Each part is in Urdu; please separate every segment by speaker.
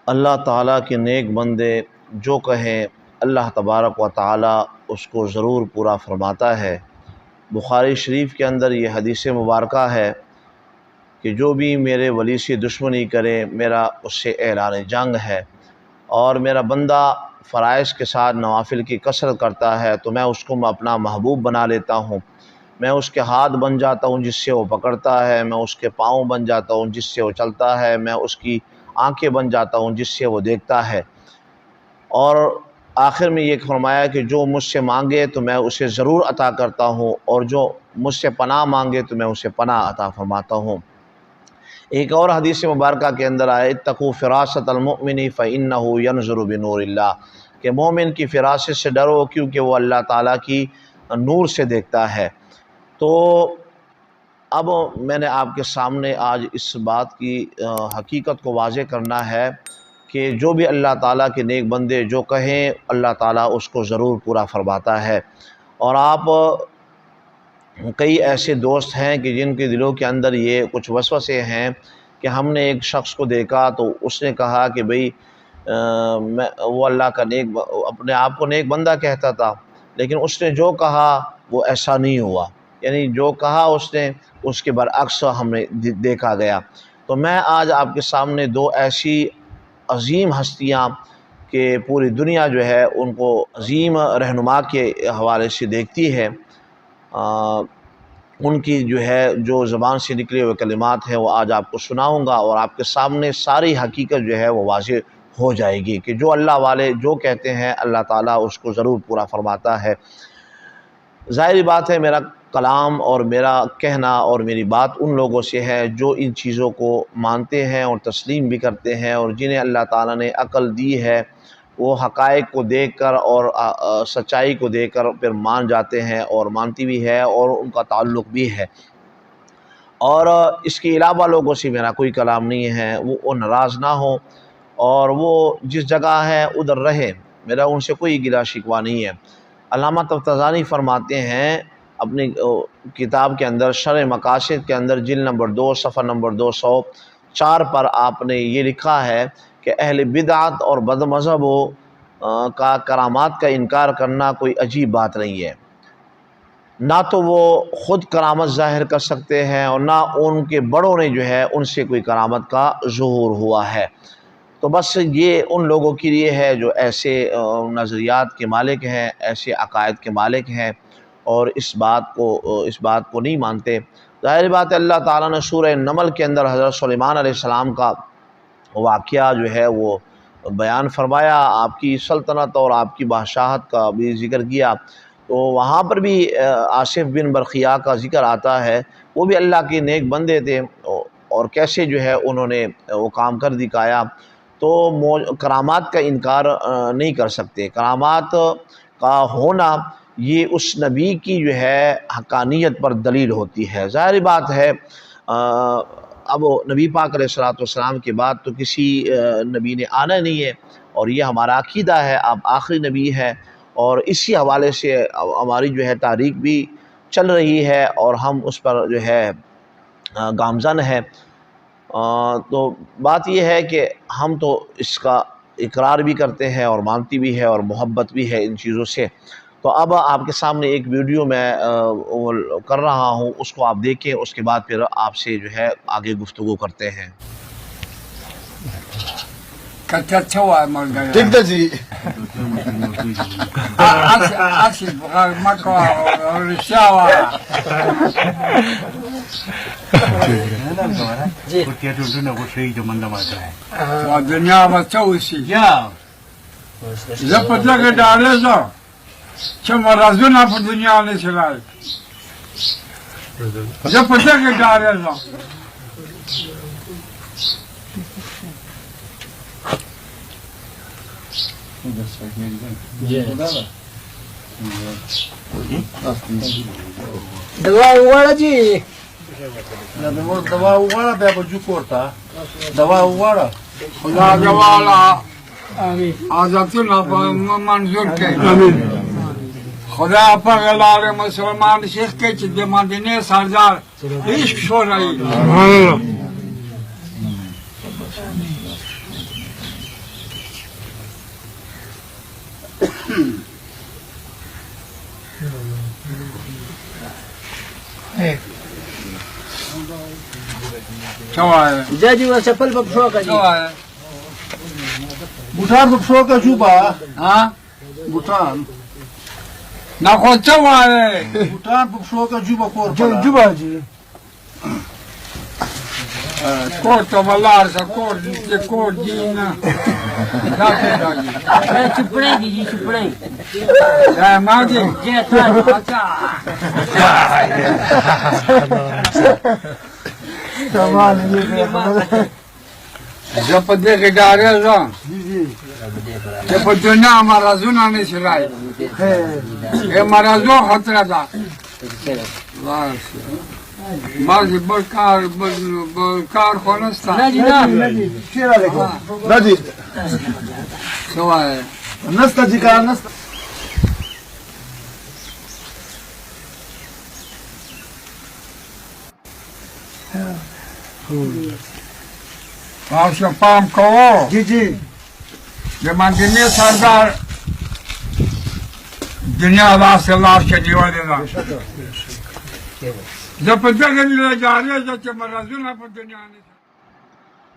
Speaker 1: اللہ تعالیٰ کے نیک بندے جو کہیں اللہ تبارک و تعالیٰ اس کو ضرور پورا فرماتا ہے۔ بخاری شریف کے اندر یہ حدیث مبارکہ ہے کہ جو بھی میرے ولی سے دشمنی کرے میرا اس سے اعلان جنگ ہے، اور میرا بندہ فرائض کے ساتھ نوافل کی کثرت کرتا ہے تو میں اس کو اپنا محبوب بنا لیتا ہوں۔ میں اس کے ہاتھ بن جاتا ہوں جس سے وہ پکڑتا ہے، میں اس کے پاؤں بن جاتا ہوں جس سے وہ چلتا ہے، میں اس کی آنکھیں بن جاتا ہوں جس سے وہ دیکھتا ہے۔ اور آخر میں یہ فرمایا کہ جو مجھ سے مانگے تو میں اسے ضرور عطا کرتا ہوں، اور جو مجھ سے پناہ مانگے تو میں اسے پناہ عطا فرماتا ہوں۔ ایک اور حدیث مبارکہ کے اندر آئے اتقوا فراست المؤمن فإنہ ینظر بنور اللہ، کہ مومن کی فراست سے ڈرو کیونکہ وہ اللہ تعالیٰ کی نور سے دیکھتا ہے۔ تو اب میں نے آپ کے سامنے آج اس بات کی حقیقت کو واضح کرنا ہے کہ جو بھی اللہ تعالیٰ کے نیک بندے جو کہیں اللہ تعالیٰ اس کو ضرور پورا فرماتا ہے۔ اور آپ کئی ایسے دوست ہیں کہ جن کے دلوں کے اندر یہ کچھ وسوسے ہیں کہ ہم نے ایک شخص کو دیکھا تو اس نے کہا کہ بھئی وہ اللہ کا اپنے آپ کو نیک بندہ کہتا تھا، لیکن اس نے جو کہا وہ ایسا نہیں ہوا، یعنی جو کہا اس نے اس کے برعکس ہم نے دیکھا گیا۔ تو میں آج آپ کے سامنے دو ایسی عظیم ہستیاں کہ پوری دنیا جو ہے ان کو عظیم رہنما کے حوالے سے دیکھتی ہے، ان کی جو ہے جو زبان سے نکلے ہوئے کلمات ہیں وہ آج آپ کو سناؤں گا، اور آپ کے سامنے ساری حقیقت جو ہے وہ واضح ہو جائے گی کہ جو اللہ والے جو کہتے ہیں اللہ تعالیٰ اس کو ضرور پورا فرماتا ہے۔ ظاہری بات ہے میرا کلام اور میرا کہنا اور میری بات ان لوگوں سے ہے جو ان چیزوں کو مانتے ہیں اور تسلیم بھی کرتے ہیں، اور جنہیں اللہ تعالیٰ نے عقل دی ہے وہ حقائق کو دیکھ کر اور سچائی کو دیکھ کر پھر مان جاتے ہیں اور مانتی بھی ہے اور ان کا تعلق بھی ہے۔ اور اس کے علاوہ لوگوں سے میرا کوئی کلام نہیں ہے، وہ ناراض نہ ہوں اور وہ جس جگہ ہے ادھر رہے، میرا ان سے کوئی گلہ شکوہ نہیں ہے۔ علامہ طفتزانی فرماتے ہیں اپنی کتاب کے اندر شرح مقاصد کے اندر جلد نمبر 2 صفحہ نمبر 204 پر آپ نے یہ لکھا ہے کہ اہل بدعت اور بد مذہبوں کا کرامات کا انکار کرنا کوئی عجیب بات نہیں ہے، نہ تو وہ خود کرامت ظاہر کر سکتے ہیں اور نہ ان کے بڑوں نے جو ہے ان سے کوئی کرامت کا ظہور ہوا ہے۔ تو بس یہ ان لوگوں کے لیے ہے جو ایسے نظریات کے مالک ہیں، ایسے عقائد کے مالک ہیں اور اس بات کو نہیں مانتے۔ ظاہر بات ہے اللہ تعالیٰ نے سورہ نمل کے اندر حضرت سلیمان علیہ السلام کا واقعہ جو ہے وہ بیان فرمایا، آپ کی سلطنت اور آپ کی بادشاہت کا بھی ذکر کیا، تو وہاں پر بھی آصف بن برقیہ کا ذکر آتا ہے، وہ بھی اللہ کے نیک بندے تھے اور کیسے جو ہے انہوں نے وہ کام کر دکھایا۔ تو کرامات کا انکار نہیں کر سکتے، کرامات کا ہونا یہ اس نبی کی جو ہے حقانیت پر دلیل ہوتی ہے۔ ظاہر بات ہے اب نبی پاک علیہ السلام کے بعد تو کسی نبی نے آنا نہیں ہے، اور یہ ہمارا عقیدہ ہے، آپ آخری نبی ہے، اور اسی حوالے سے ہماری جو ہے تاریخ بھی چل رہی ہے اور ہم اس پر جو ہے گامزن ہے۔ تو بات یہ ہے کہ ہم تو اس کا اقرار بھی کرتے ہیں اور مانتی بھی ہے اور محبت بھی ہے ان چیزوں سے۔ تو اب آپ کے سامنے ایک ویڈیو میں کر رہا ہوں، اس کو آپ دیکھیں، اس کے بعد پھر آپ سے جو ہے آگے گفتگو کرتے ہیں۔
Speaker 2: جی دنیا بچوسی زپتلا کے ڈالے سو چما رازونا پر دنیا نے چلائے زپتلا کے ڈالے سو
Speaker 3: دوا وغواړه جی
Speaker 2: دوا وغواړه بیا به جو کورته دوا وغواړه
Speaker 3: خدا جوالا عزتنا منظور کړي خدا په لاره مسلمان شیخ کې چې د مدینه سردار عشق شو رہی Czołaj.
Speaker 4: Dziadziu na czepel poprzłoka dziś.
Speaker 3: Czołaj.
Speaker 2: Butan poprzłoka dziuba.
Speaker 3: A?
Speaker 2: Butan.
Speaker 3: Na chod czołaj.
Speaker 2: Butan poprzłoka dziuba korpala.
Speaker 4: Dziuba dziś.
Speaker 3: Corto valarsa, cordina. Date dagi.
Speaker 4: Чупрей dziś, чупрей.
Speaker 3: Ja, magi.
Speaker 4: Gdzie tak?
Speaker 3: Zapade ke dare za. Ke poduna marazuna ne sirai. E marazo hatra da. Bas. Mazi bolkar khonasta.
Speaker 4: Nadi na.
Speaker 2: Nadi.
Speaker 3: Czołaj.
Speaker 2: Nasta dzika, nasta.
Speaker 3: Paşa pam ko.
Speaker 2: Cici.
Speaker 3: Je mandine sardar. Dünya vasılar ke divane. Zapade ke dile jare ke marazuna par dünya ne.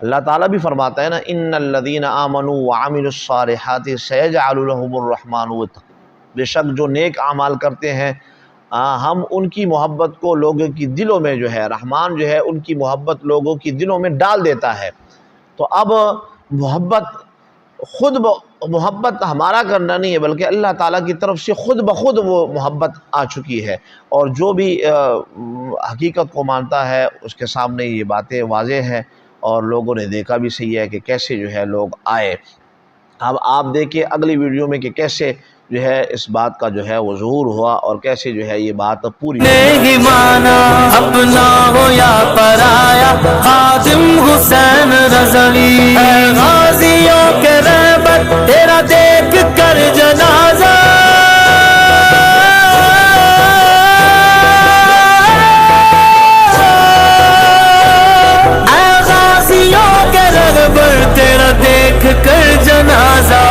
Speaker 1: اللہ تعالیٰ بھی فرماتا ہے نا ان الذین آمنوا وعملوا الصالحات سیجعل لهم الرحمن ودا، بے شک جو نیک اعمال کرتے ہیں ہم ان کی محبت کو لوگوں کی دلوں میں جو ہے رحمان جو ہے ان کی محبت لوگوں کی دلوں میں ڈال دیتا ہے۔ تو اب محبت ہمارا کرنا نہیں ہے بلکہ اللہ تعالیٰ کی طرف سے خود بخود وہ محبت آ چکی ہے، اور جو بھی حقیقت کو مانتا ہے اس کے سامنے یہ باتیں واضح ہیں، اور لوگوں نے دیکھا بھی صحیح ہے کہ کیسے جو ہے لوگ آئے۔ اب آپ دیکھیں اگلی ویڈیو میں کہ کیسے جو ہے اس بات کا جو ہے وہ ظہور ہوا اور کیسے جو ہے یہ بات پوری
Speaker 5: نہیں مانا اپنا ہو یا پرایا، خادم حسین رضوی اے غازیوں کے رہبر تیرا دیکھ کر جنازہ، اے غازیوں کے رہبر تیرا دیکھ کر جنازہ،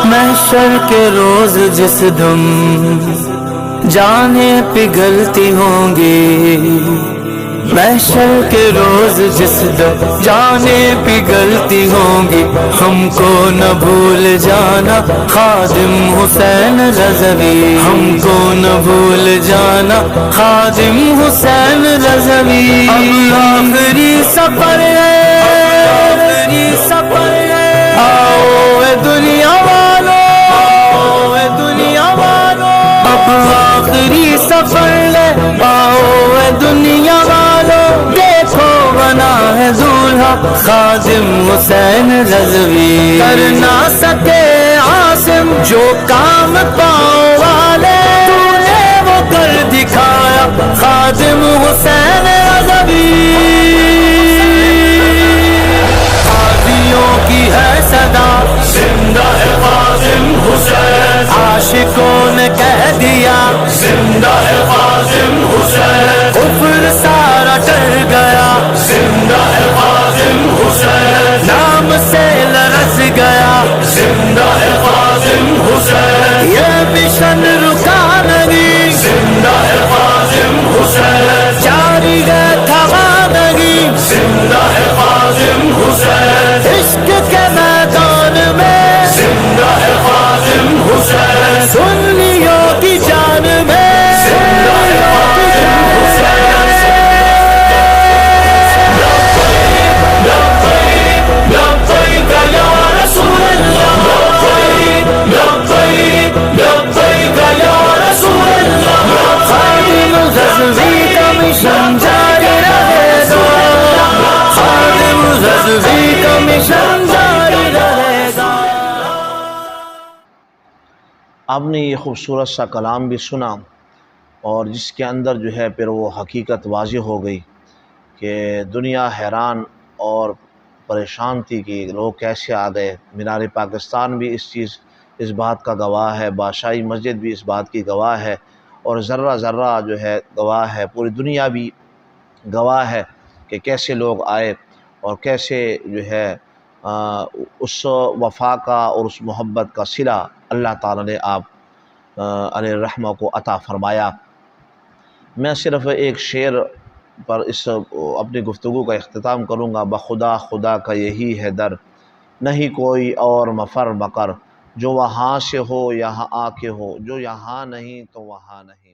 Speaker 5: محشر کے روز جس دم جانیں پگھلتی ہوں گی، محشر کے روز جس دم جانیں پگھلتی ہوں گی، ہم کو نہ بھول جانا خادم حسین رضوی، ہم کو نہ بھول جانا خادم حسین رضوی، اب آخری سفر ہے، آخری سفر ہے، آؤ اے دنیا والو، آؤ اے دنیا والو، اب آخری سفر ہے، آؤ اے دنیا والو، دیکھو بنا ہے دولہا خادم حسین رضوی، کر نہ سکے عاصم جو کام پاؤں والے، تو نے وہ کر دکھایا خادم حسین رضوی، غازیوں کی ہے صدا زندہ ہے خادم حسین، عاشقوں نے کہہ دیا زندہ ہے خادم حسین، کفر سارا ڈر گیا زندہ ہے خادم حسین، نام سے لرز گیا زندہ ہے خادم حسین، یہ مشن رکا نہیں زندہ ہے خادم حسین، جاری ہے تھما نہیں زندہ ہے خادم حسین، عشق کے میدان میں زندہ ہے خادم حسین، سنیوں کی جان میں زندہ ہے خادم حسین، لبیک لبیک یا رسول اللہ، لبیک لبیک یا رسول اللہ، خادم رضوی کا مشن جاری رہے گا، خادم رضوی کا مشن جاری رہے گا۔
Speaker 1: آپ نے یہ خوبصورت سا کلام بھی سنا، اور جس کے اندر جو ہے پھر وہ حقیقت واضح ہو گئی کہ دنیا حیران اور پریشان تھی کہ لوگ کیسے آ گئے۔ مینار پاکستان بھی اس بات کا گواہ ہے، بادشاہی مسجد بھی اس بات کی گواہ ہے، اور ذرہ ذرہ جو ہے گواہ ہے، پوری دنیا بھی گواہ ہے کہ کیسے لوگ آئے اور کیسے جو ہے اس وفا کا اور اس محبت کا صلہ اللہ تعالیٰ نے آپ علیہ الرحمہ کو عطا فرمایا۔ میں صرف ایک شعر پر اس اپنی گفتگو کا اختتام کروں گا۔ بخدا خدا کا یہی ہے در، نہیں کوئی اور مفر مقر، جو وہاں سے ہو یہاں آ کے ہو، جو یہاں نہیں تو وہاں نہیں۔